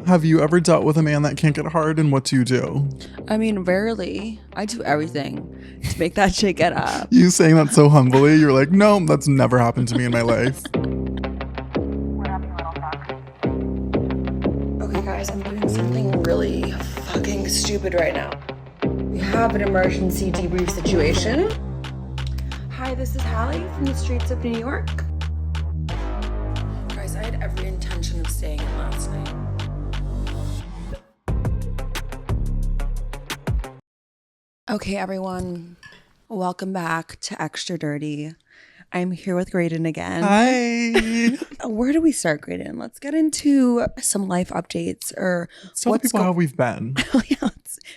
Have you ever dealt with a man that can't get hard, and what do you do? I mean, rarely. I do everything to make that shit get up. You saying that so humbly, you're like, no, that's never happened to me in my life. Okay, guys, I'm doing something really fucking stupid right now. We have an emergency debrief situation. Hi, this is Hallie from the streets of New York. Guys, I had every intention of staying in last night. Okay, everyone, welcome back to Extra Dirty. I'm here with Graydon again. Hi. Where do we start, Graydon? Let's get into some life updates or Tell the people how we've been. Yeah,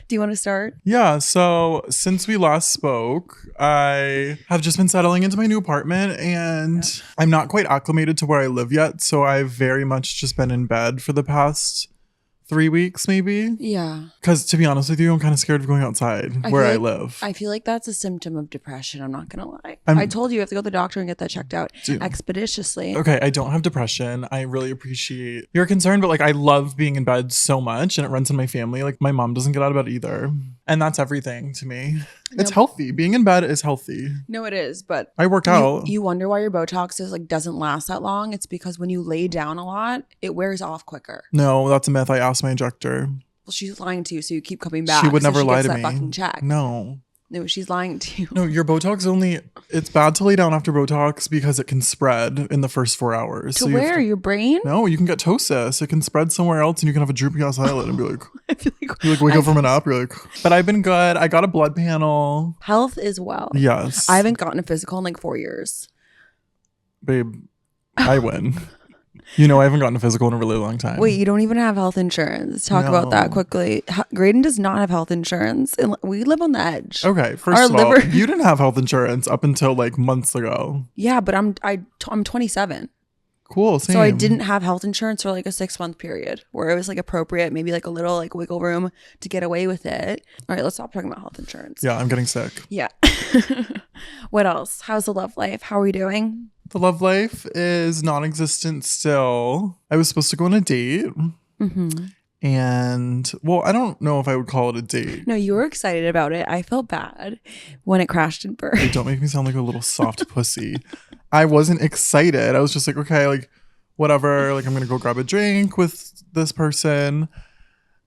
do you want to start? Yeah, so since we last spoke, I have just been settling into my new apartment and I'm not quite acclimated to where I live yet. So I've very much just been in bed for the past 3 weeks, maybe. Yeah. Because to be honest with you, I'm kind of scared of going outside where I live. I feel like that's a symptom of depression. I'm not going to lie. I told you have to go to the doctor and get that checked out expeditiously. Okay, I don't have depression. I really appreciate your concern, but like I love being in bed so much and it runs in my family. Like my mom doesn't get out of bed either. And that's everything to me. It's healthy. Being in bed is healthy. No, it is, but I work out. You wonder why your Botox doesn't last that long. It's because when you lay down a lot, it wears off quicker. No, that's a myth. I asked my injector. Well, she's lying to you, so you keep coming back. She would never lie to me. Fucking check. No, she's lying to you. No, your Botox it's bad to lay down after Botox because it can spread in the first 4 hours. To where? Your brain? No, you can get ptosis. It can spread somewhere else and you can have a droopy ass eyelid and be like, you wake up from a nap, you're like, but I've been good. I got a blood panel. Health is well. Yes. I haven't gotten a physical in like 4 years. Babe, I win. You know, I haven't gotten a physical in a really long time. Wait, you don't even have health insurance. Talk about that quickly. Graydon does not have health insurance. And we live on the edge. Okay, first of all, you didn't have health insurance up until like months ago. Yeah, but I'm 27. Cool, same. So I didn't have health insurance for like a 6-month period where it was like appropriate, maybe like a little like wiggle room to get away with it. All right, let's stop talking about health insurance. Yeah, I'm getting sick. Yeah. What else? How's the love life? How are we doing? The love life is non-existent still. I was supposed to go on a date. Mm-hmm. And, well, I don't know if I would call it a date. No, you were excited about it. I felt bad when it crashed and burned. Hey, don't make me sound like a little soft pussy. I wasn't excited. I was just like, okay, like, whatever. Like, I'm going to go grab a drink with this person.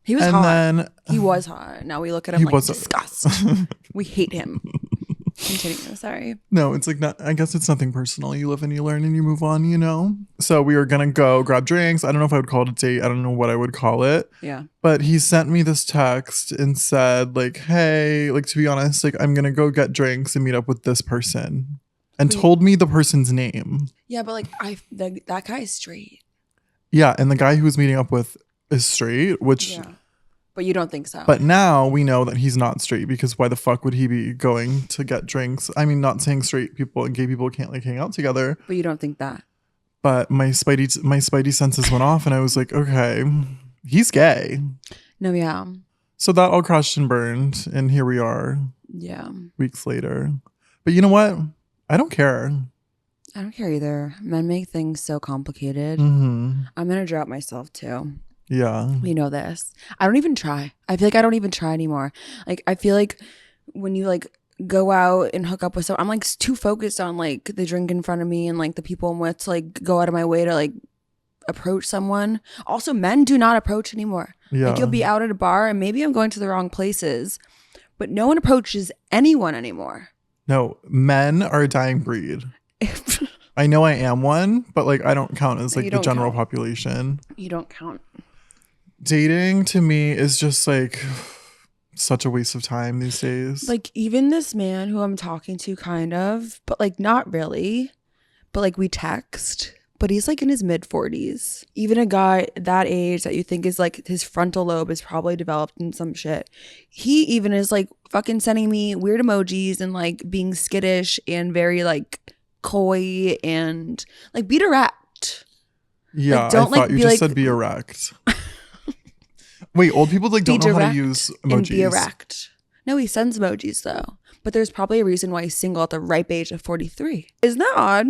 He was hot. He was hot. Now we look at him like disgust. We hate him. Continue. Sorry. No, it's like not. I guess it's nothing personal. You live and you learn and you move on, you know? So we were going to go grab drinks. I don't know if I would call it a date. I don't know what I would call it. Yeah. But he sent me this text and said like, hey, like to be honest, like I'm going to go get drinks and meet up with this person. And told me the person's name. Yeah, but like that guy is straight. Yeah, and the guy who was meeting up with is straight, which... Yeah. But you don't think so. But now we know that he's not straight because why the fuck would he be going to get drinks? I mean, not saying straight people and gay people can't like hang out together. But you don't think that. But my spidey senses went off and I was like, okay, he's gay. No, yeah. So that all crashed and burned and here we are. Yeah. Weeks later. But you know what? I don't care. I don't care either. Men make things so complicated. Mm-hmm. I'm going to drop myself too. Yeah. You know this. I don't even try. I feel like I don't even try anymore. Like, I feel like when you like go out and hook up with someone, I'm like too focused on like the drink in front of me and like the people I'm with to like go out of my way to like approach someone. Also, men do not approach anymore. Yeah. Like you'll be out at a bar and maybe I'm going to the wrong places, but no one approaches anyone anymore. No, men are a dying breed. I know I am one, but like I don't count as like the general population. You don't count. Dating to me is just like such a waste of time these days. Like even this man who I'm talking to kind of, but like not really, but like we text, but he's like in his mid 40s. Even a guy that age that you think is like his frontal lobe is probably developed in some shit. He even is like fucking sending me weird emojis and like being skittish and very like coy and like be direct. Yeah, like, don't I thought you just said be erect. Wait, old people like don't know how to use emojis. And be erect. No, he sends emojis though. But there's probably a reason why he's single at the ripe age of 43. Isn't that odd?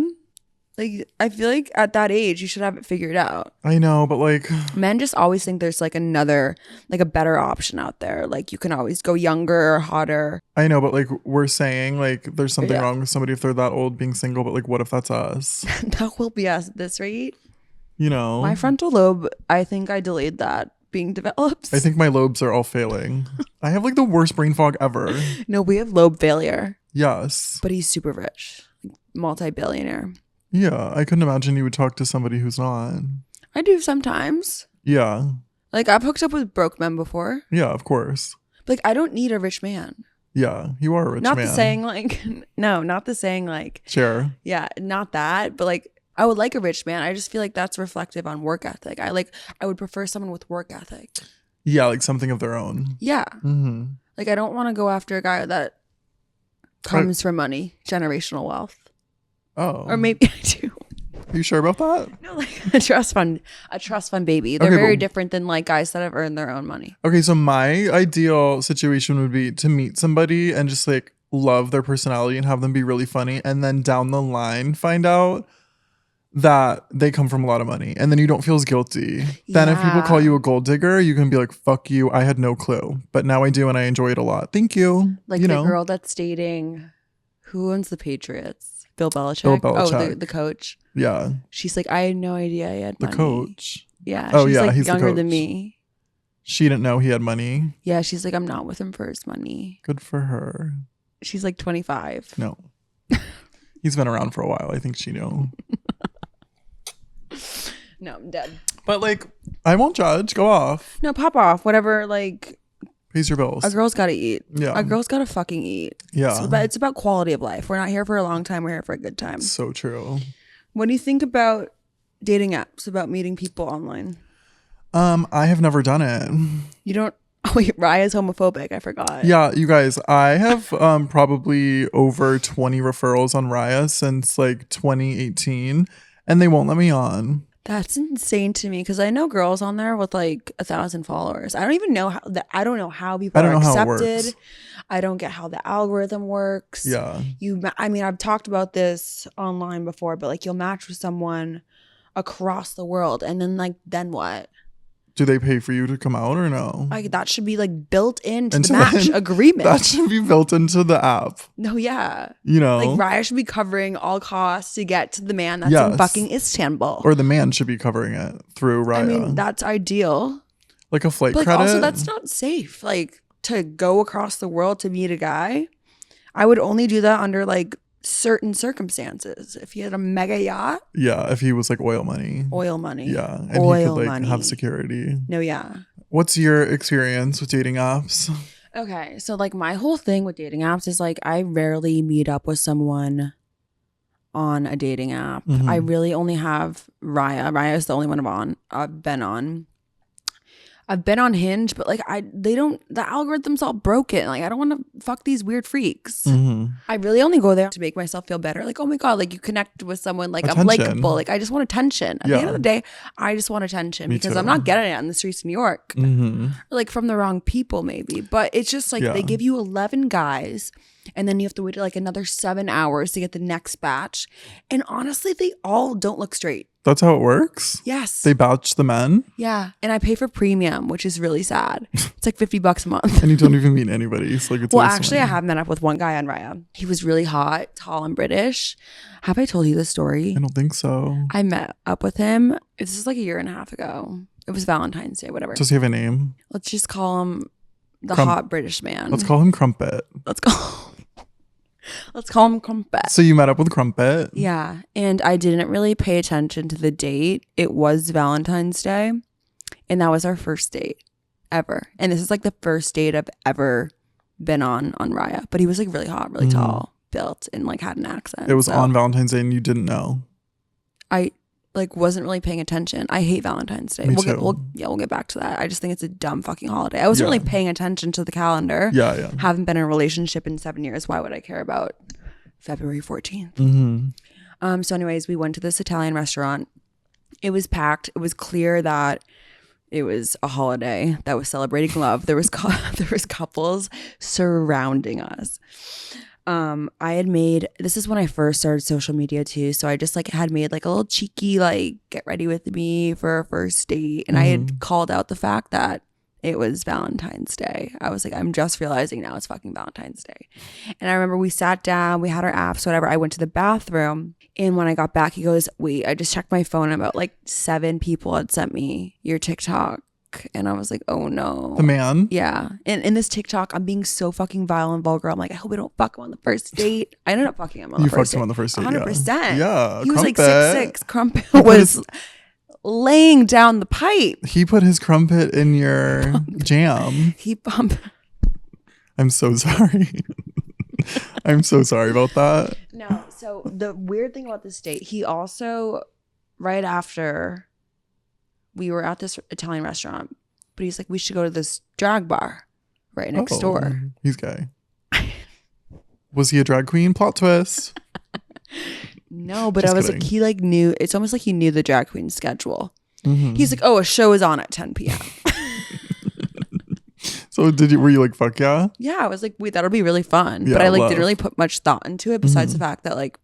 Like, I feel like at that age, you should have it figured out. I know, but like, Men just always think there's like another, like a better option out there. Like, you can always go younger or hotter. I know, but like, we're saying like there's something Yeah. wrong with somebody if they're that old being single, but like, what if that's us? That will be us at this rate. You know? My frontal lobe, I think I delayed that being developed. I think my lobes are all failing. I have like the worst brain fog ever. No, we have lobe failure. Yes. But he's super rich, multi-billionaire. Yeah, I couldn't imagine you would talk to somebody who's not. I do sometimes. Yeah. Like, I've hooked up with broke men before. Yeah, of course. Like, I don't need a rich man. Yeah, you are a rich Not man. the saying like, no, not the saying like, Sure. yeah, not that. But like, I would like a rich man. I just feel like that's reflective on work ethic. I would prefer someone with work ethic. Yeah, like something of their own. Yeah. Mm-hmm. Like, I don't want to go after a guy that comes from money, generational wealth. Oh. Or maybe I do. Are you sure about that? No, like a trust fund baby. They're Okay, very but- different than like guys that have earned their own money. Okay, so my ideal situation would be to meet somebody and just like love their personality and have them be really funny, and then down the line find out that they come from a lot of money, and then you don't feel as guilty. Then if people Yeah. call you a gold digger, you can be like, fuck you, I had no clue, but now I do and I enjoy it a lot. Thank you. Like you the know. girl that's dating, who owns the Patriots? Bill Belichick. Bill Oh, Belichick. the coach. Yeah, She's like, I had no idea I had the money. coach. Yeah. Oh, she's yeah, like he's the younger than coach. me. She didn't know he had money. Yeah, she's like, I'm not with him for his money. Good for her. She's like 25. No. He's been around for a while. I think she knew. No, I'm dead. But like, I won't judge. Go off. No, pop off. Whatever. Like, Pays your bills. a girl's got to eat. Yeah. A girl's got to fucking eat. Yeah. But it's about quality of life. We're not here for a long time. We're here for a good time. So true. What do you think about dating apps, about meeting people online? I have never done it. You don't. Oh, wait, Raya's homophobic. I forgot. Yeah, you guys, I have probably over 20 referrals on Raya since like 2018, and they won't let me on. That's insane to me because I know girls on there with like 1,000 followers. I don't even know how that. I don't know how people I don't are know how it accepted. works. I don't get how the algorithm works. Yeah. I mean, I've talked about this online before, but like you'll match with someone across the world, and then what? Do they pay for you to come out or no? Like that should be like built into Into the match the- agreement. That should be built into the app, No, yeah. you know? Like Raya should be covering all costs to get to the man that's Yes. in fucking Istanbul. Or the man should be covering it through Raya. I mean, that's ideal. like a flight But like, credit. also, that's not safe. Like to go across the world to meet a guy, I would only do that under like certain circumstances. If he had a mega yacht, Yeah, if he was like oil money. oil money. Yeah, and he Oil could like money. have security. No, yeah. What's your experience with dating apps? Okay, so like my whole thing with dating apps is like I rarely meet up with someone on a dating app. Mhm. I really only have Raya. Raya is the only one I've been on. I've been on Hinge, but like the algorithm's all broken. Like I don't want to fuck these weird freaks. Mhm. I really only go there to make myself feel better. Like, oh my God, like you connect with someone, like I'm Attention. likable. Like I just want attention. At the Yeah. end of the day, I just want attention Me because too. I'm not getting it on the streets of New York. Mhm. Or like from the wrong people maybe. But it's just like Yeah. they give you 11 guys and then you have to wait like another 7 hours to get the next batch. And honestly, they all don't look straight. That's how it works. Yes. They batch the men, Yeah. And I pay for premium, which is really sad. It's like $50 a month. and you don't even meet anybody. So like it's Well, always actually, I fine. have met up with one guy on Raya. He was really hot, tall, and British. Have I told you this story? I don't think so. I met up with him. This is like a year and a half ago. It was Valentine's Day, whatever. Does he have a name? Let's just call him the Crump- hot British man. Let's call him Crumpet. Let's call him Crumpet. So you met up with Crumpet. Yeah. And I didn't really pay attention to the date. It was Valentine's Day. And that was our first date ever. And this is like the first date I've ever been on Raya. But he was like really hot, really tall, built, and like had an accent. It was So on Valentine's Day, and you didn't know. I like wasn't really paying attention. I hate Valentine's Day. Me We'll too. get back to that. I just think it's a dumb fucking holiday. I wasn't Yeah. really paying attention to the calendar. Yeah, yeah. Haven't been in a relationship in 7 years. Why would I care about February 14th? Mm-hmm. So anyways, we went to this Italian restaurant. It was packed. It was clear that it was a holiday that was celebrating love. There was couples surrounding us. I had made, this is when I first started social media too. So I just like had made like a little cheeky, like get ready with me for a first date. And I had called out the fact that it was Valentine's Day. I was like, I'm just realizing now it's fucking Valentine's Day. And I remember we sat down, we had our apps, whatever. I went to the bathroom. And when I got back, he goes, wait, I just checked my phone. And about like 7 people had sent me your TikTok. And I was like, oh no. The man? Yeah. And in this TikTok, I'm being so fucking vile and vulgar. I'm like, I hope I don't fuck him on the first date. I ended up fucking him on the first date. You fucked him on the first date, 100%. Yeah. He was like Crumpet. 6'6". Crumpet was laying down the pipe. He put his crumpet in your jam. He bumped. I'm so sorry. I'm so sorry about that. No. So the weird thing about this date, he also, right after... we were at this Italian restaurant, but he's like, we should go to this drag bar right next door. He's gay. Was he a drag queen? Plot twist. No, but Just I was kidding. like, he like knew, it's almost like he knew the drag queen schedule. He's like, oh, a show is on at 10 p.m. So were you like, fuck yeah? Yeah, I was like, wait, that'll be really fun. Yeah, but I like love. didn't really put much thought into it besides the fact that like,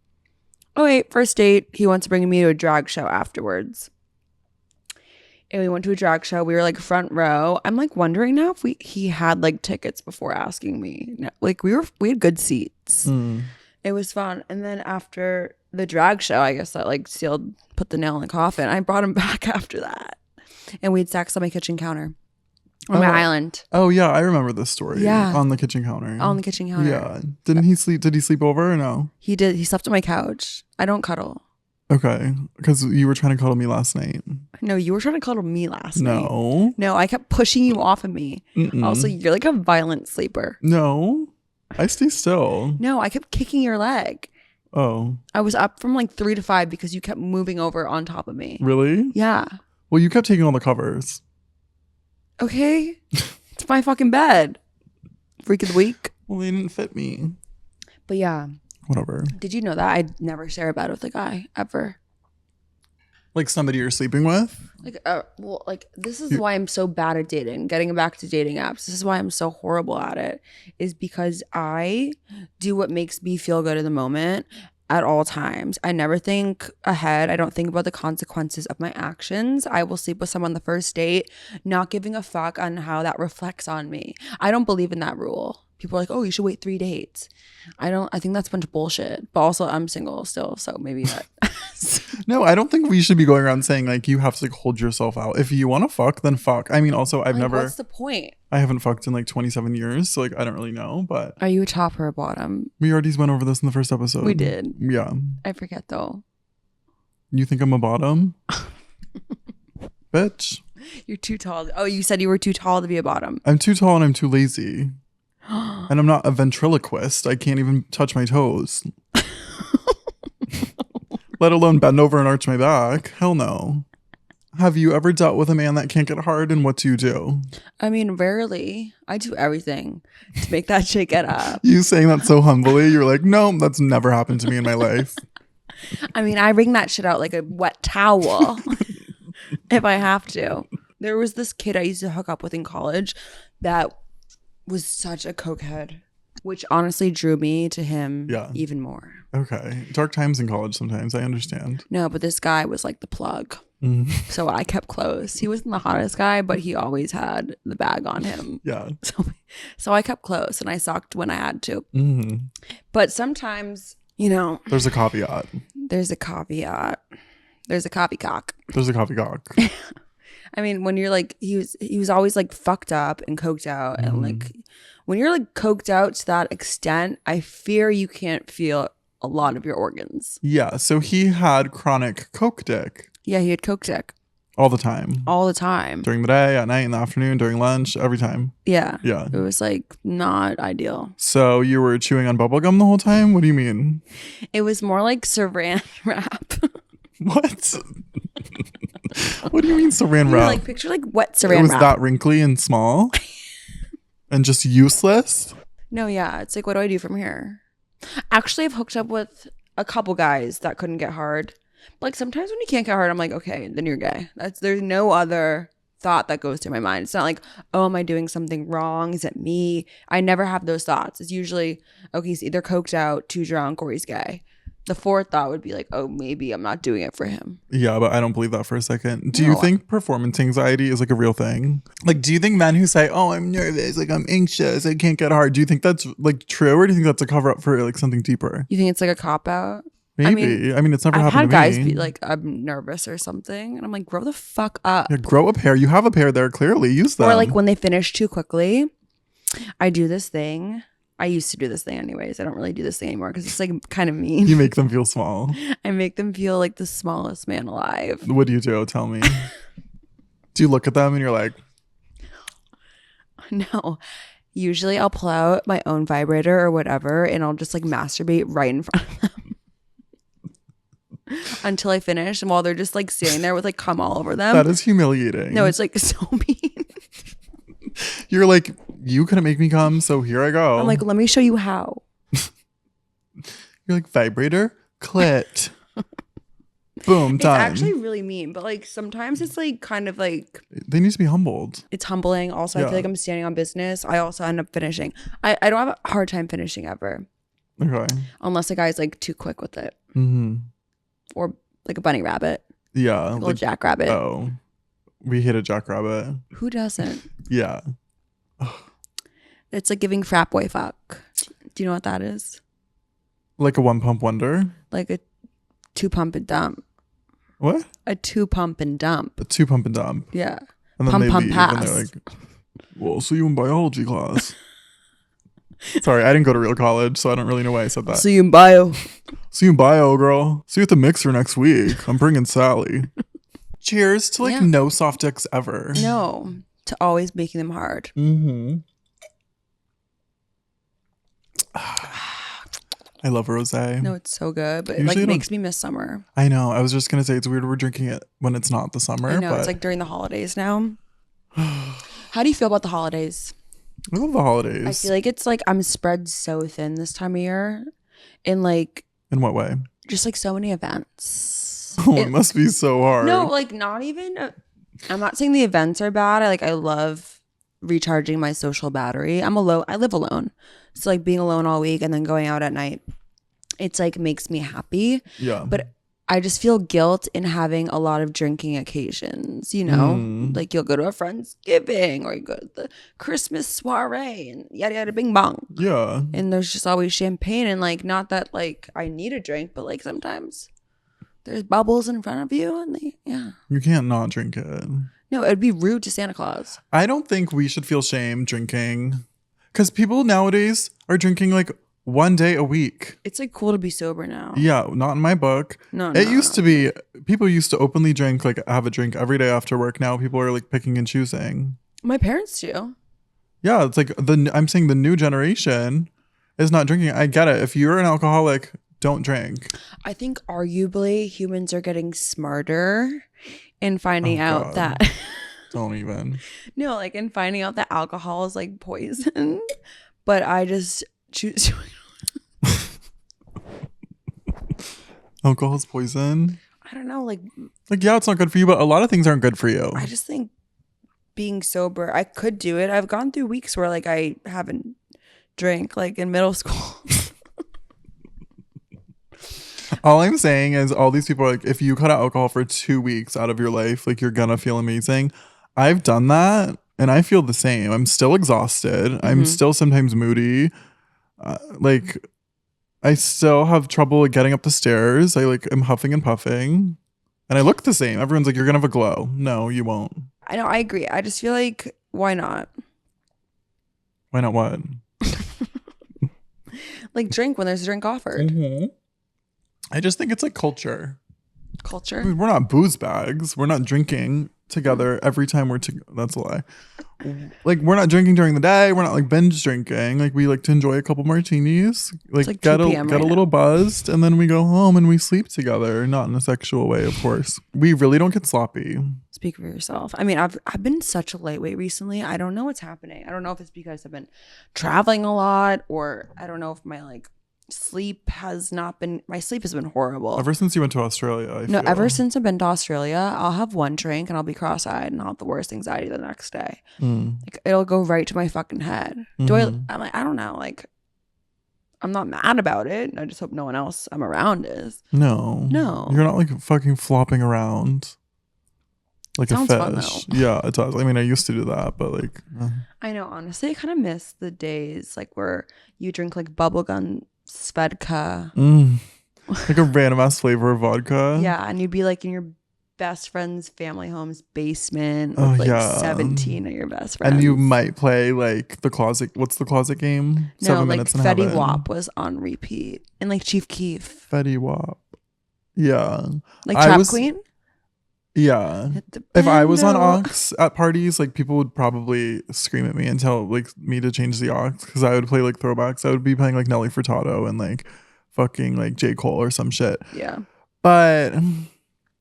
oh wait, first date, he wants to bring me to a drag show afterwards. And we went to a drag show. We were like front row. I'm like wondering now if he had like tickets before asking me. No, like we had good seats. It was fun. And then after the drag show, I guess that like put the nail in the coffin. I brought him back after that, and we'd sex on my kitchen counter on my island. Oh yeah, I remember this story. Yeah. On the kitchen counter. On the kitchen counter. Yeah. Didn't he sleep? Did he sleep over or no? He did. He slept on my couch. I don't cuddle. Okay, because you were trying to cuddle me last night. No, you were trying to cuddle me last night. No, I kept pushing you off of me. Also, you're like a violent sleeper. No, I stay still. No, I kept kicking your leg. Oh. I was up from like 3 to 5 because you kept moving over on top of me. Really? Yeah. Well, you kept taking all the covers. Okay. It's my fucking bed. Freak of the week. Well, they didn't fit me. But yeah. Whatever. Did you know that I'd never share a bed with a guy ever? Like somebody you're sleeping with? Like this is why I'm so bad at dating. Getting back to dating apps. This is why I'm so horrible at it. Is because I do what makes me feel good in the moment at all times. I never think ahead. I don't think about the consequences of my actions. I will sleep with someone the first date, not giving a fuck on how that reflects on me. I don't believe in that rule. People are like, oh, you should wait 3 dates. I think that's a bunch of bullshit. But also I'm single still, so maybe that. No, I don't think we should be going around saying like you have to like hold yourself out. If you want to fuck, then fuck. I mean, also I've never. What's the point? I haven't fucked in like 27 years, so like I don't really know. But Are you a top or a bottom? we already went over this in the first episode. We did. Yeah. I forget though. You think I'm a bottom? Bitch. You're too tall. Oh, you said you were too tall to be a bottom. I'm too tall and I'm too lazy. And I'm not a ventriloquist. I can't even touch my toes. Let alone bend over and arch my back. Hell no. Have you ever dealt with a man that can't get hard, and what do you do? I mean, rarely. I do everything to make that shit get up. You saying that so humbly, you're like, no, that's never happened to me in my life. I mean, I wring that shit out like a wet towel if I have to. There was this kid I used to hook up with in college that was such a cokehead, which honestly drew me to him even more. Okay. Dark times in college sometimes, I understand. No, but this guy was like the plug. So I kept close. He wasn't the hottest guy, but he always had the bag on him. Yeah. So I kept close and I sucked when I had to. But sometimes, There's a caveat. There's a caveat. There's a coffee cock. There's a coffee cock. I mean, when you're like, he was always like fucked up and coked out. And like, when you're like coked out to that extent, I fear you can't feel a lot of your organs. Yeah. So he had chronic coke dick. Yeah, he had coke dick. All the time. All the time. During the day, at night, in the afternoon, during lunch, every time. Yeah. Yeah. It was like not ideal. So you were chewing on bubblegum the whole time? What do you mean? It was more like saran wrap. What? What do you mean saran wrap? Like picture like wet saran wrap. It was that wrinkly and small and just useless? No, yeah. It's like, what do I do from here? Actually, I've hooked up with a couple guys that couldn't get hard. Like sometimes when you can't get hard, I'm like, okay, then you're gay. There's no other thought that goes through my mind. It's not like, oh, am I doing something wrong? Is it me? I never have those thoughts. It's usually, okay, he's either coked out, too drunk, or he's gay. The fourth thought would be like, oh, maybe I'm not doing it for him. Yeah, but I don't believe that for a second. Do you think performance anxiety is like a real thing? Like, do you think men who say, oh, I'm nervous, like I'm anxious, I can't get hard, do you think that's like true, or do you think that's a cover up for like something deeper? You think it's like a cop out? Maybe. I mean, it's never I've happened had to me. guys be like, I'm nervous or something. And I'm like, grow the fuck up. Yeah, grow a pair. You have a pair there, clearly. Use them. Or like when they finish too quickly, I do this thing. I used to do this thing anyways. I don't really do this thing anymore because it's like kind of mean. You make them feel small. I make them feel like the smallest man alive. What do you do? Tell me. Do you look at them and you're like... No. Usually I'll pull out my own vibrator or whatever and I'll just like masturbate right in front of them. Until I finish, and while they're just like standing there with like cum all over them. That is humiliating. No, it's like so mean. You're like, you couldn't make me come, so here I go. I'm like, let me show you how. You're like, vibrator, clit. Boom, done. It's actually really mean, but like sometimes it's like kind of like they need to be humbled. It's humbling. Also, I feel like I'm standing on business. I also end up finishing. I don't have a hard time finishing ever. Okay. Unless a guy's like too quick with it. Mm-hmm. Or like a bunny rabbit. Yeah. Like a little jackrabbit. Oh. We hate a jackrabbit. Who doesn't? Yeah. It's like giving frat boy fuck. Do you know what that is? Like a one pump wonder? Like a 2 pump and dump. What? A 2 pump and dump. A 2 pump and dump. Yeah. And then pump, they pump, leave pass. and they're like, well, see you in biology class. Sorry, I didn't go to real college, so I don't really know why I said that. See you in bio. See you in bio, girl. See you at the mixer next week. I'm bringing Sally. Cheers to like no soft dicks ever. No. To always making them hard. Mm-hmm. I love rosé. No, it's so good, but Usually it like makes me miss summer. I know. I was just gonna say it's weird we're drinking it when it's not the summer. I know, but it's like during the holidays now. How do you feel about the holidays? I love the holidays. I feel like it's like I'm spread so thin this time of year. In like in what way? Just like so many events. Oh, it must be so hard. No, like not even I'm not saying the events are bad. I love recharging my social battery. I live alone. So like being alone all week and then going out at night, it's like makes me happy. Yeah. But I just feel guilt in having a lot of drinking occasions, you know? Like you'll go to a Friendsgiving or you go to the Christmas soiree and yada yada bing bong. Yeah. And there's just always champagne and like not that like I need a drink, but like sometimes there's bubbles in front of you and You can't not drink it. No, it would be rude to Santa Claus. I don't think we should feel shame drinking. Because people nowadays are drinking like one day a week. It's like cool to be sober now. Yeah, not in my book. No, it used to be, people used to openly drink, like have a drink every day after work. Now people are like picking and choosing. My parents do. Yeah, it's like I'm saying the new generation is not drinking. I get it. If you're an alcoholic, don't drink. I think arguably humans are getting smarter in finding out that. Don't even. No, like in finding out that alcohol is like poison. But I just choose to. Alcohol is poison. I don't know, like yeah, it's not good for you, but a lot of things aren't good for you. I just think being sober, I could do it. I've gone through weeks where like I haven't drank, like in middle school. All I'm saying is all these people are like, if you cut out alcohol for 2 weeks out of your life, like you're gonna feel amazing. I've done that and I feel the same. I'm still exhausted. I'm still sometimes moody. Like I still have trouble getting up the stairs. I like am huffing and puffing and I look the same. Everyone's like, you're gonna have a glow. No, you won't. I know, I agree. I just feel like, why not? Why not what? Like drink when there's a drink offered. I just think it's like culture. Culture? I mean, we're not booze bags. We're not drinking together every time we're together. That's a lie. Like we're not drinking during the day. We're not like binge drinking. Like we like to enjoy a couple martinis. Like get a little buzzed, and then we go home and we sleep together. Not in a sexual way, of course. We really don't get sloppy. Speak for yourself. I mean, I've been such a lightweight recently. I don't know what's happening. I don't know if it's because I've been traveling a lot, or I don't know if my like sleep has been horrible. Ever since you went to Australia, I feel. Ever since I've been to Australia, I'll have one drink and I'll be cross-eyed and I'll have the worst anxiety the next day. Like, it'll go right to my fucking head. I'm like, I don't know, like, I'm not mad about it. I just hope no one else I'm around is. No. You're not like fucking flopping around like Sounds a fun, fish. though. Yeah, it does. I mean, I used to do that, but like. I know, honestly, I kind of miss the days like where you drink like bubblegum Svedka. Like a random ass flavor of vodka. Yeah, and you'd be like in your best friend's family home's basement with 17 of your best friends. And you might play like the closet. What's the closet game? No, 7 like Minutes in Fetty Heaven. Wap was on repeat. And like Chief Keef. Fetty Wap. Yeah. Like Trap Queen? Yeah. If I was on aux at parties, like people would probably scream at me and tell like me to change the aux because I would play like throwbacks. I would be playing like Nelly Furtado and like fucking like J. Cole or some shit. Yeah. But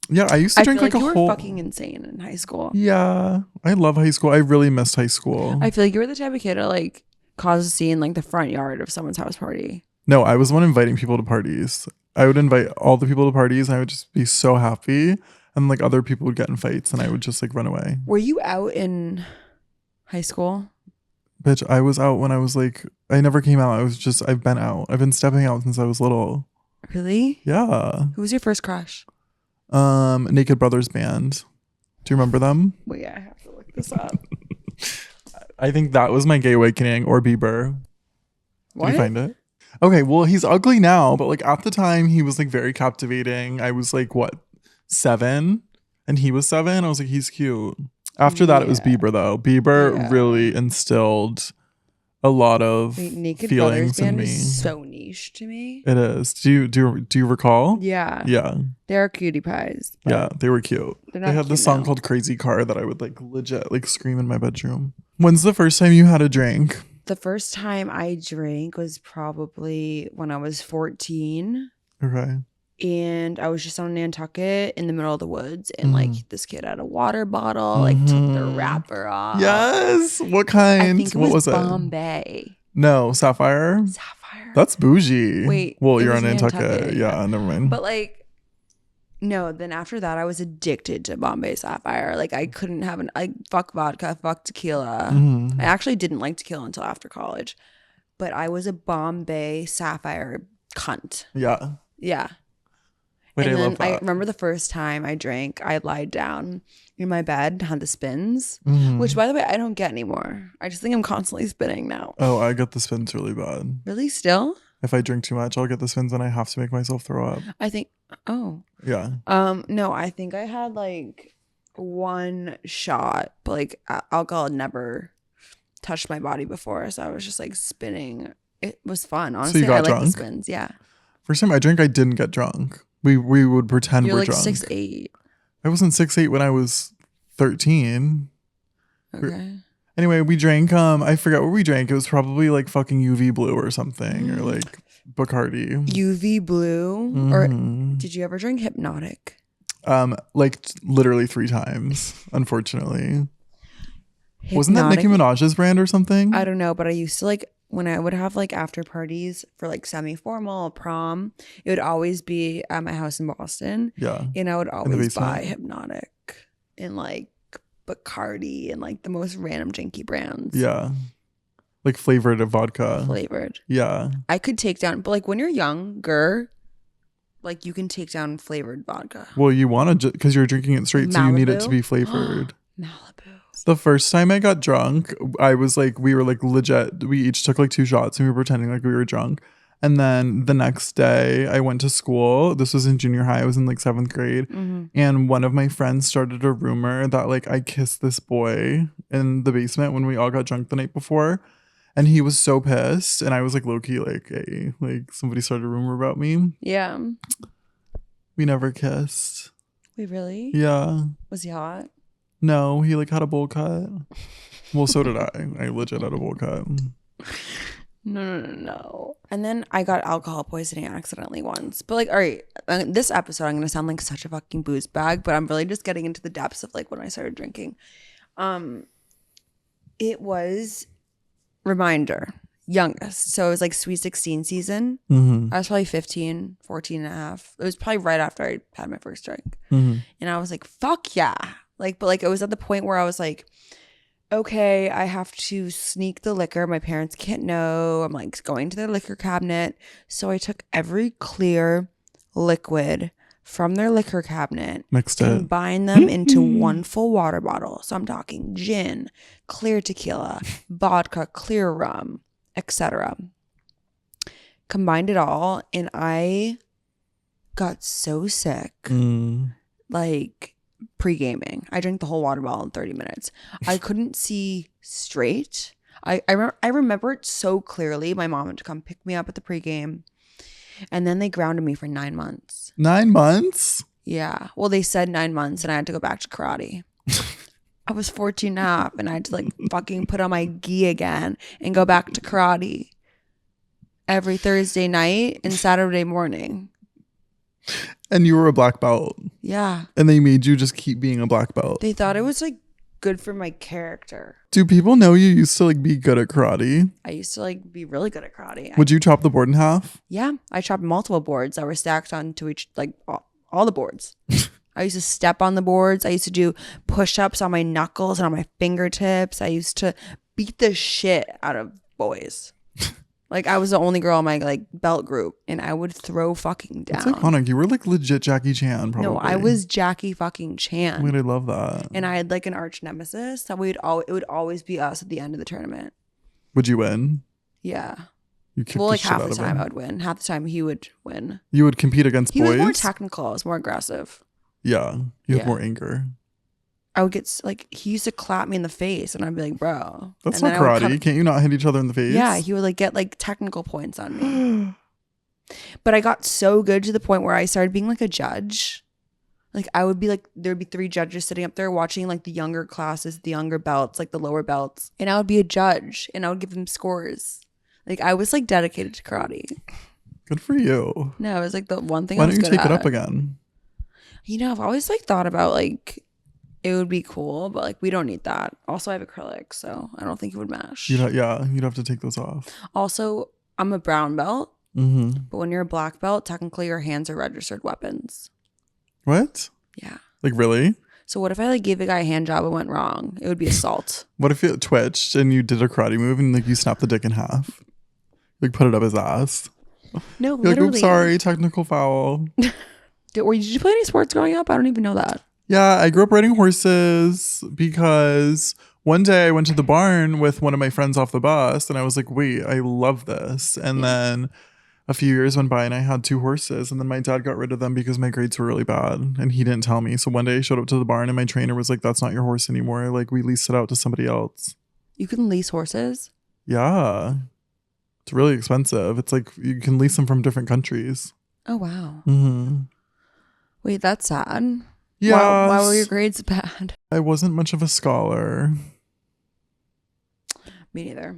yeah, I used to drink like a you whole. were fucking insane in high school. Yeah, I love high school. I really missed high school. I feel like you were the type of kid to like cause a scene like the front yard of someone's house party. No, I was the one inviting people to parties. I would invite all the people to parties and I would just be so happy. And like other people would get in fights and I would just like run away. Were you out in high school? Bitch, I was out when I was like, I never came out. I've been out. I've been stepping out since I was little. Really? Yeah. Who was your first crush? Naked Brothers Band. Do you remember them? Well, yeah, I have to look this up. I think that was my gay awakening, or Bieber. What? Did you find it? Okay, well, he's ugly now, but like at the time he was like very captivating. I was like, what, 7? And he was 7. I was like, he's cute. After that, it was Bieber though. Bieber really instilled a lot of Naked feelings Brothers Band in me. is so niche to me. It is. Do you recall? Yeah. Yeah. They're cutie pies. Yeah, they were cute. They had this song called Crazy Car that I would like legit like scream in my bedroom. When's the first time you had a drink? The first time I drank was probably when I was 14. Okay. And I was just on Nantucket in the middle of the woods. And like this kid had a water bottle, like took the wrapper off. Yes. What kind? I think what was it? Bombay. No, Sapphire? Sapphire. That's bougie. Wait. Well, you're on Nantucket. Yeah, never mind. But like, no, then after that, I was addicted to Bombay Sapphire. Like, I couldn't have fuck vodka, fuck tequila. I actually didn't like tequila until after college. But I was a Bombay Sapphire cunt. Yeah. Yeah. Wait, and I then love that. I remember the first time I drank, I lied down in my bed, had the spins, which, by the way, I don't get anymore. I just think I'm constantly spinning now. Oh, I get the spins really bad. Really? Still? If I drink too much, I'll get the spins and I have to make myself throw up. I think, Yeah. no, I think I had like one shot, but like alcohol had never touched my body before. So I was just like spinning. It was fun. Honestly, you got I like drunk? the spins. Yeah. First time I drank, I didn't get drunk. We would pretend You're we're like drunk. 6'8". I wasn't 6'8" when I was 13. Okay. Anyway, we drank, I forget what we drank. It was probably like fucking UV Blue or something, or like Bacardi. UV Blue? Or did you ever drink Hypnotic? Like literally 3 times, unfortunately. Wasn't that Nicki Minaj's brand or something? I don't know, but I used to like, when I would have like after parties for like semi-formal prom, it would always be at my house in Boston. Yeah. And I would always buy Hypnotic and like Bacardi and like the most random janky brands. Yeah. Like flavored vodka. Flavored. Yeah. I could take down, but like when you're younger, like you can take down flavored vodka. Well, you want to, because you're drinking it straight, so you need it to be Malibu? flavored. Malibu. The first time I got drunk, I was like, we were like legit, we each took like 2 shots and we were pretending like we were drunk. And then the next day I went to school. This was in junior high. I was in like 7th grade. And one of my friends started a rumor that like I kissed this boy in the basement when we all got drunk the night before. And he was so pissed. And I was like low-key like, hey, like somebody started a rumor about me. Yeah. We never kissed. Wait, really? Yeah. Was he hot? No, he like had a bowl cut. Well, so did I. I legit had a bowl cut. No. And then I got alcohol poisoning accidentally once. But like, all right, this episode, I'm going to sound like such a fucking booze bag, but I'm really just getting into the depths of like when I started drinking. It was, reminder, youngest. So it was like Sweet 16 season. Mm-hmm. I was probably 15, 14 and a half. It was probably right after I had my first drink. Mm-hmm. And I was like, fuck yeah. Like, but like it was at the point where I was like, okay, I have to sneak the liquor. My parents can't know. I'm like going to their liquor cabinet. So I took every clear liquid from their liquor cabinet, mixed it, combined them into one full water bottle. So I'm talking gin, clear tequila, vodka, clear rum, etc. Combined it all, and I got so sick. Like pre-gaming, I drank the whole water bottle in 30 minutes. I couldn't see straight. I remember it so clearly. My mom had to come pick me up at the pregame, and then they grounded me for 9 months. 9 months? Yeah. Well, they said 9 months, and I had to go back to karate. I was 14 and a half, and I had to like fucking put on my gi again and go back to karate every Thursday night and Saturday morning. And you were a black belt. Yeah. And they made you just keep being a black belt. They thought it was like good for my character. Do people know you used to like be good at karate? I used to like be really good at karate. Would you chop the board in half? Yeah. I chopped multiple boards that were stacked onto each, like all the boards. I used to step on the boards. I used to do push-ups on my knuckles and on my fingertips. I used to beat the shit out of boys. Like I was the only girl in my like belt group, and I would throw fucking down. It's iconic. You were like legit Jackie Chan, probably. No, I was Jackie fucking Chan. Wait, I love that. And I had like an arch nemesis that it would always be us at the end of the tournament. Would you win? Yeah. You kicked Well, the like shit half out the of time him. I would win. Half the time he would win. You would compete against He boys? was more technical. I was more aggressive. Yeah. You have Yeah. more anger. I would get like, he used to clap me in the face, and I'd be like, bro. That's And not then I would karate. Can't you not hit each other in the face? Yeah, he would like get like technical points on me. But I got so good to the point where I started being like a judge. Like I would be like, there'd be 3 judges sitting up there watching like the younger classes, the younger belts, like the lower belts. And I would be a judge, and I would give them scores. Like I was like dedicated to karate. Good for you. No, it was like the one thing Why I was don't you good take it at. up again? You know, I've always like thought about like, it would be cool, but like we don't need that. Also, I have acrylic, so I don't think it would mash. You'd have to take those off. Also, I'm a brown belt, Mm-hmm. but when you're a black belt, technically your hands are registered weapons. What? Yeah. Like really? So what if I like gave a guy a hand job and went wrong? It would be assault. What if it twitched and you did a karate move and like you snapped the dick in half? Like put it up his ass. No, You're like, literally. oops, sorry, technical foul. Did you play any sports growing up? I don't even know that. Yeah, I grew up riding horses because one day I went to the barn with one of my friends off the bus and I was like, wait, I love this. And then a few years went by and I had 2 horses, and then my dad got rid of them because my grades were really bad and he didn't tell me. So one day I showed up to the barn and my trainer was like, that's not your horse anymore. Like we leased it out to somebody else. You can lease horses? Yeah. It's really expensive. It's like you can lease them from different countries. Oh, wow. Mm-hmm. Wait, that's sad. Yeah. Why were your grades bad? I wasn't much of a scholar. Me neither.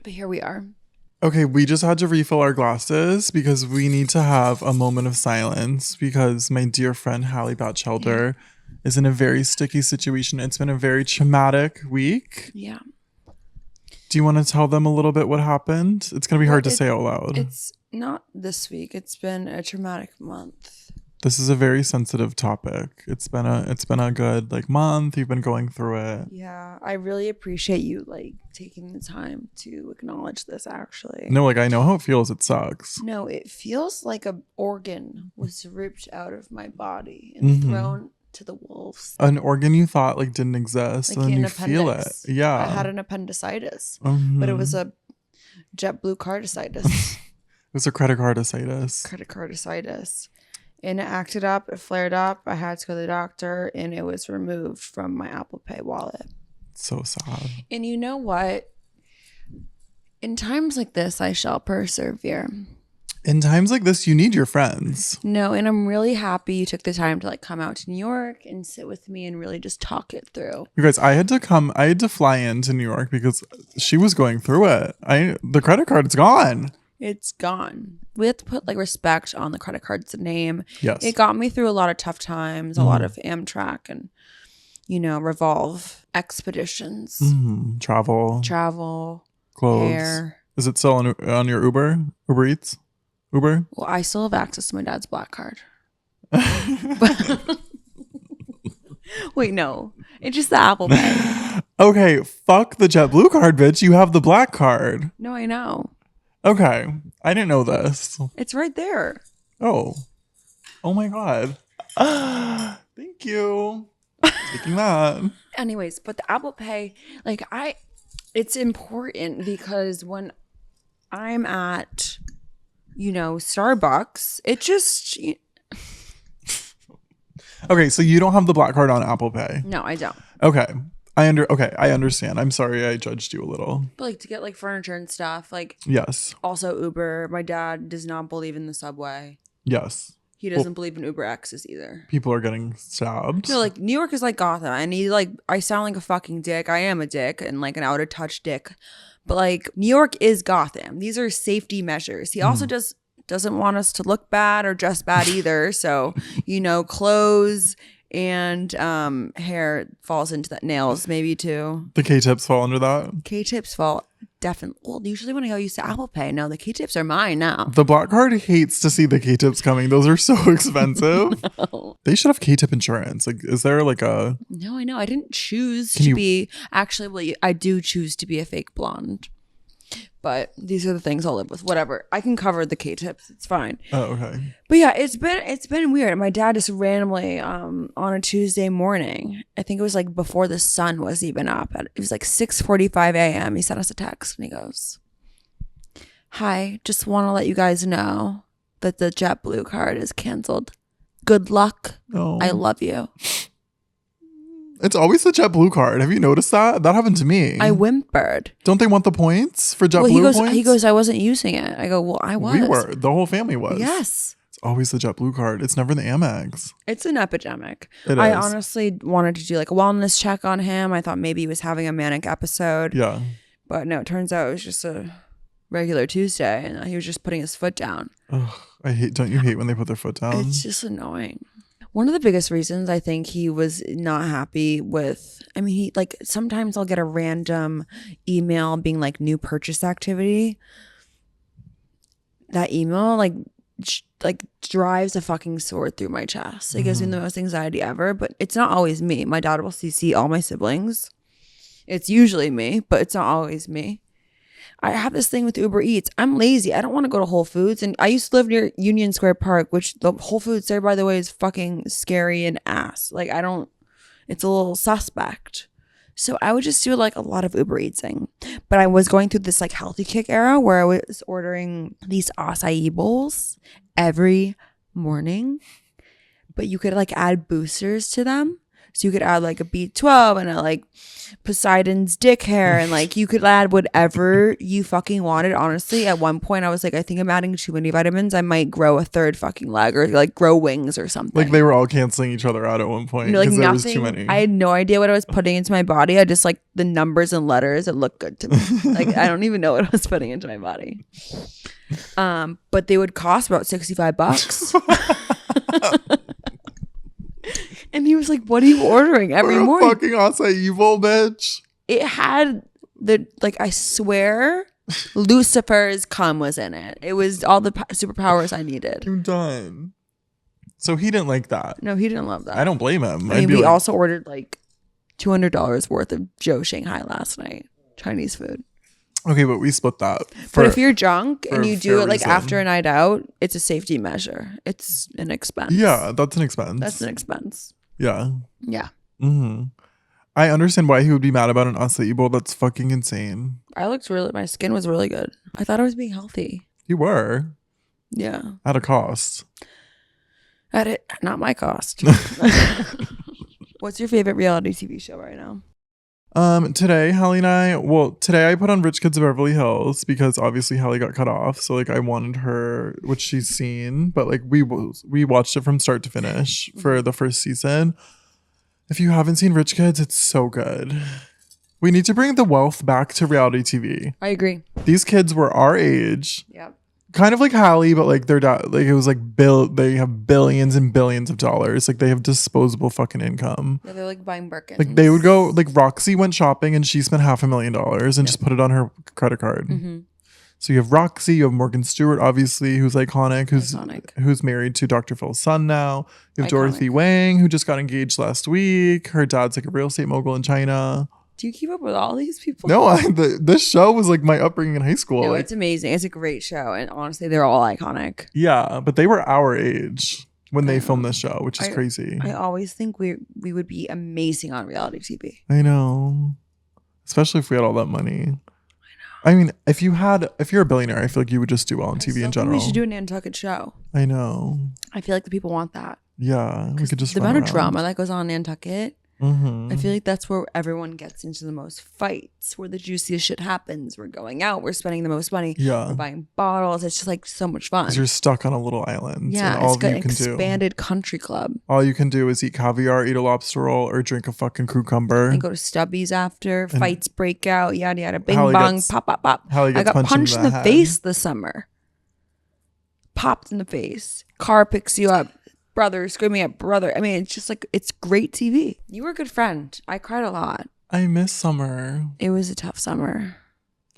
But here we are. Okay, we just had to refill our glasses because we need to have a moment of silence because my dear friend Hallie Batchelder is in a very sticky situation. It's been a very traumatic week. Yeah. Do you want to tell them a little bit what happened? It's going to be hard to say out loud. It's not this week. It's been a traumatic month. This is a very sensitive topic. It's been a good like month. You've been going through it. Yeah, I really appreciate you like taking the time to acknowledge this actually. No, like I know how it feels. It sucks. No, it feels like a organ was ripped out of my body and thrown to the wolves. An organ you thought like didn't exist, Like and then an you feel it. appendix. Yeah. I had an appendicitis, but it was a JetBlue carditis. It was a credit carditis. Carditis. And it acted up, it flared up. I had to go to the doctor, and it was removed from my Apple Pay wallet. So sad. And you know what? In times like this, I shall persevere. In times like this, you need your friends. No, and I'm really happy you took the time to like come out to New York and sit with me and really just talk it through. You guys, I had to fly into New York because she was going through it. The credit card's gone. It's gone. We have to put like respect on the credit card's name. Yes. It got me through a lot of tough times, a lot of Amtrak and, Revolve expeditions, Travel. clothes. hair. Is it still on your Uber Eats? Uber? Well, I still have access to my dad's black card. Wait, no. It's just the Apple Pay. Okay, fuck the JetBlue card, bitch. You have the black card. No, I know. Okay. I didn't know this. It's right there. Oh my God. Thank you. Taking that. Anyways, but the Apple Pay, like it's important because when I'm at, Starbucks, it just... Okay, so you don't have the black card on Apple Pay. No, I don't. Okay. I understand. I'm sorry I judged you a little. But like to get like furniture and stuff, like Yes. also Uber. My dad does not believe in the subway. Yes. He doesn't believe in Uber X's either. People are getting stabbed. No, like New York is like Gotham, and I sound like a fucking dick. I am a dick and like an out of touch dick. But like New York is Gotham. These are safety measures. He also doesn't want us to look bad or dress bad either. So, clothes and hair falls into that. Nails maybe too. The K-tips fall under that. K-tips fall definitely. Well, usually when I go use Apple Pay, no, the K-tips are mine now. The black card hates to see the K-tips coming. Those are so expensive. No. They should have K-tip insurance. Like, is there like a... No, I know. I didn't choose to be... Actually, well, I do choose to be a fake blonde. But these are the things I'll live with. Whatever. I can cover the K-tips. It's fine. Oh, okay. But yeah, it's been weird. My dad just randomly on a Tuesday morning, I think it was like before the sun was even up. It was like 6:45 a.m. He sent us a text and he goes, "Hi, just want to let you guys know that the JetBlue card is canceled. Good luck. Oh. I love you." It's always the JetBlue card. Have you noticed that? That happened to me. I whimpered. Don't they want the points for JetBlue points? He goes, "I wasn't using it." I go, "Well, I was." We were. The whole family was. Yes. It's always the JetBlue card. It's never the Amex. It's an epidemic. It I is. honestly wanted to do like a wellness check on him. I thought maybe he was having a manic episode. Yeah. But no, it turns out it was just a regular Tuesday and he was just putting his foot down. Ugh, don't you hate when they put their foot down? It's just annoying. One of the biggest reasons I think he was not happy with, he like sometimes I'll get a random email being like new purchase activity. That email like drives a fucking sword through my chest. It gives me the most anxiety ever, but it's not always me. My dad will CC all my siblings. It's usually me, but it's not always me. I have this thing with Uber Eats. I'm lazy. I don't want to go to Whole Foods. And I used to live near Union Square Park, which the Whole Foods there, by the way, is fucking scary and ass. Like, it's a little suspect. So I would just do like a lot of Uber Eatsing. But I was going through this like healthy kick era where I was ordering these acai bowls every morning. But you could like add boosters to them. So you could add like a B12 and a like Poseidon's dick hair and like you could add whatever you fucking wanted. Honestly, at one point I was like, I think I'm adding too many vitamins. I might grow a third fucking leg or like grow wings or something. Like they were all canceling each other out at one point because there was too many. I had no idea what I was putting into my body. I just like the numbers and letters. It looked good to me. Like I don't even know what I was putting into my body. But they would cost about $65. And he was like, "What are you ordering every morning?" Fucking acai bowl, bitch. It had I swear, Lucifer's cum was in it. It was all the superpowers I needed. I'm done. So he didn't like that. No, he didn't love that. I don't blame him. We also ordered like $200 worth of Joe Shanghai last night. Chinese food. Okay, but we split that. But if you're drunk and you do it like reason. after a night out, it's a safety measure. It's an expense. Yeah, that's an expense. That's an expense. Yeah. Yeah. Mm-hmm. I understand why he would be mad about an acai bowl. That's fucking insane. My skin was really good. I thought I was being healthy. You were. Yeah. At a cost. Not my cost. What's your favorite reality TV show right now? Today I put on Rich Kids of Beverly Hills because obviously Hallie got cut off. So like I wanted her, which she's seen, but like we watched it from start to finish for the first season. If you haven't seen Rich Kids, it's so good. We need to bring the wealth back to reality TV. I agree. These kids were our age. Yep. kind of like Hallie, but like their dad, like it was like they have billions and billions of dollars. Like they have disposable fucking income. Yeah, they're like buying Birkins. Like they would go, like Roxy went shopping and she spent $500,000 and just put it on her credit card. Mm-hmm. So you have Roxy, you have Morgan Stewart, obviously, who's iconic, who's married to Dr. Phil's son now. You have Dorothy Wang, who just got engaged last week. Her dad's like a real estate mogul in China. Do you keep up with all these people? No, this show was like my upbringing in high school. No, like, it's amazing. It's a great show. And honestly, they're all iconic. Yeah, but they were our age when they filmed this show, which is crazy. I always think we would be amazing on reality TV. I know. Especially if we had all that money. I mean, if you're a billionaire, I feel like you would just do well on TV in general. We should do a Nantucket show. I know. I feel like the people want that. Yeah, we could just the amount of drama that goes on in Nantucket. Mm-hmm. I feel like that's where everyone gets into the most fights, where the juiciest shit happens. We're going out, we're spending the most money. Yeah, we're buying bottles. It's just like so much fun. Because you're stuck on a little island. Yeah, and all it's got you can expanded country club. All you can do is eat caviar, eat a lobster roll, or drink a fucking cucumber. And go to Stubby's after. And fights break out. Yada yada. Bing Hallie bong. Pop pop pop. I got punched in the face this summer. Popped in the face. Car picks you up. Brother screaming at brother. I mean, it's just like, it's great TV. You were a good friend. I cried a lot. I miss summer. It was a tough summer.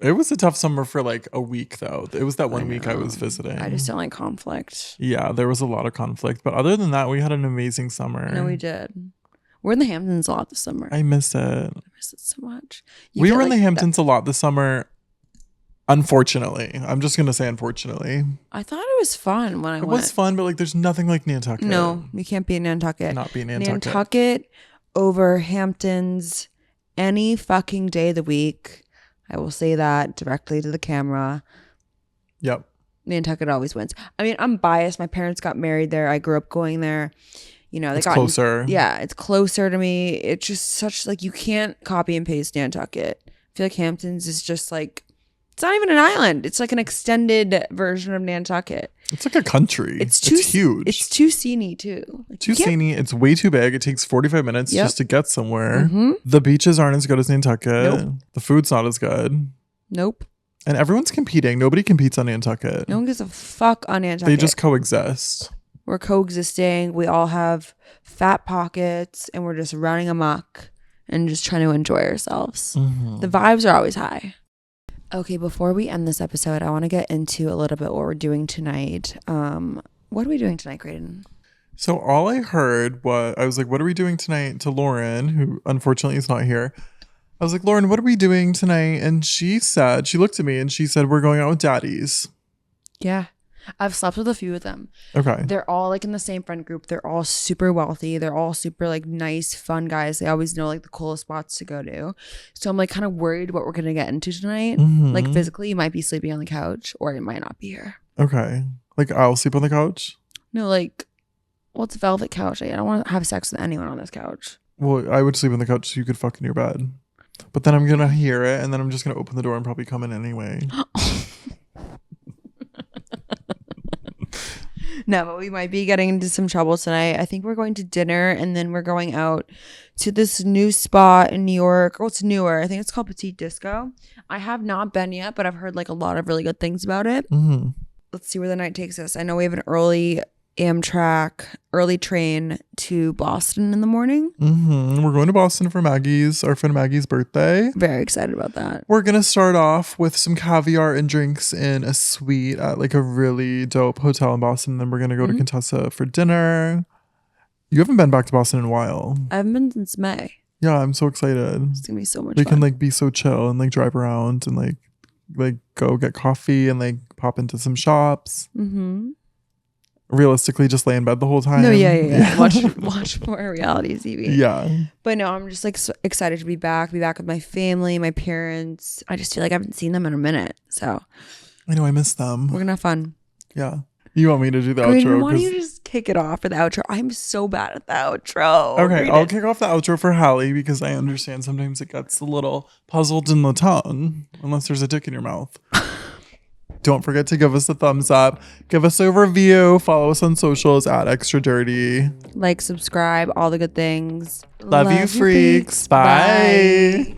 It was a tough summer for like a week though. It was that one week I was visiting. I just don't like conflict. Yeah, there was a lot of conflict. But other than that, we had an amazing summer. No, we did. We're in the Hamptons a lot this summer. I miss it. I miss it so much. We were in the Hamptons a lot this summer. Unfortunately, I'm just gonna say unfortunately. I thought it was fun when I went. It was fun, but like, there's nothing like Nantucket. No, you can't be in Nantucket. Not be in Nantucket. Nantucket over Hamptons any fucking day of the week. I will say that directly to the camera. Yep. Nantucket always wins. I mean, I'm biased. My parents got married there. I grew up going there. You know, it's closer. Yeah, it's closer to me. It's just such like, you can't copy and paste Nantucket. I feel like Hamptons is just like, it's not even an island. It's like an extended version of Nantucket. It's like a country. It's huge. It's too sceney too. Like, too sceney. It's way too big. It takes 45 minutes just to get somewhere. Mm-hmm. The beaches aren't as good as Nantucket. Nope. The food's not as good. Nope. And everyone's competing. Nobody competes on Nantucket. No one gives a fuck on Nantucket. They just coexist. We're coexisting. We all have fat pockets and we're just running amok and just trying to enjoy ourselves. Mm-hmm. The vibes are always high. Okay, before we end this episode, I want to get into a little bit what we're doing tonight. What are we doing tonight, Graydon? So all I heard was, I was like, what are we doing tonight, to Lauren, who unfortunately is not here. I was like, Lauren, what are we doing tonight? And she looked at me and she said, we're going out with daddies. Yeah. I've slept with a few of them. Okay. They're all like in the same friend group. They're all super wealthy. They're all super like nice, fun guys. They always know like the coolest spots to go to. So I'm like kind of worried what we're going to get into tonight. Mm-hmm. Like physically, you might be sleeping on the couch or it might not be here. Okay. Like I'll sleep on the couch? No, like, well, it's a velvet couch. I don't want to have sex with anyone on this couch. Well, I would sleep on the couch so you could fuck in your bed. But then I'm going to hear it and then I'm just going to open the door and probably come in anyway. No, but we might be getting into some trouble tonight. I think we're going to dinner and then we're going out to this new spot in New York. Oh, it's newer. I think it's called Petite Disco. I have not been yet, but I've heard like a lot of really good things about it. Mm-hmm. Let's see where the night takes us. I know we have an early early train to Boston in the morning. Mm-hmm. We're going to Boston for our friend Maggie's birthday. Very excited about that. We're going to start off with some caviar and drinks in a suite at like a really dope hotel in Boston. Then we're going to go to Contessa for dinner. You haven't been back to Boston in a while. I haven't been since May. Yeah, I'm so excited. It's going to be so much fun. We can like be so chill and like drive around and like go get coffee and like pop into some shops. Mm-hmm. Realistically, just lay in bed the whole time. No, yeah. watch more reality TV. Yeah. But no, I'm just like so excited to be back with my family, my parents. I just feel like I haven't seen them in a minute. So I know, I miss them. We're gonna have fun. Yeah. You want me to do the Graydon, outro? why don't you just kick it off for the outro? I'm so bad at the outro. Okay, I'll kick off the outro for Hallie because I understand sometimes it gets a little puzzled in the tongue unless there's a dick in your mouth. Don't forget to give us a thumbs up. Give us a review. Follow us on socials at Extra Dirty. Like, subscribe, all the good things. Love you, freaks. Bye.